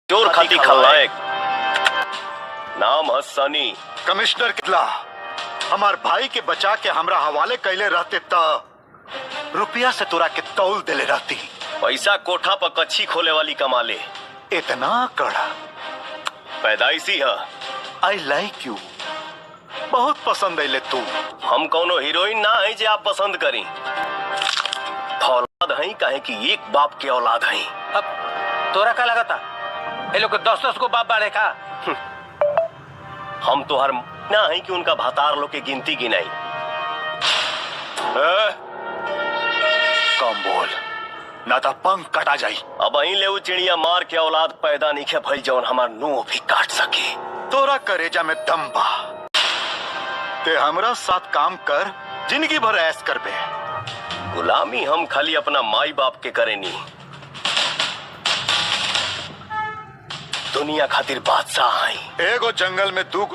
चोर खाती खलनायक। नाम है सनी। कमिश्नर कितला हमार भाई के बचा के हमरा हवाले कैले रहते त रुपया से तोरा के तौल देले रहती। पैसा कोठा पर कच्छी खोले वाली कमाले। इतना कड़ा पैदाइशी है। आई लाइक यू, बहुत पसंद आइले तू। हम कौनो हीरोइन ना है जे आप पसंद करी। औलाद है काहे कि एक बाप के औलाद है। अब तोरा का लगा था ये लोग 10-10 को बाप बाड़े का। हम तो हर ना है कि उनका भातार लोग के गिनती गिनाई। कम बोल ना तो पंख कटा जाई। अब अही ले चिड़िया मार के औलाद पैदा नहीं भइल जौन हमार नुह भी काट सके। तोरा करेजा में दम बा ते हमरा साथ काम कर, जिंदगी भर ऐश करबे। गुलामी हम खाली अपना माई बाप के करेनी, दुनिया खातिर बादशाह हैं। एगो जंगल में दू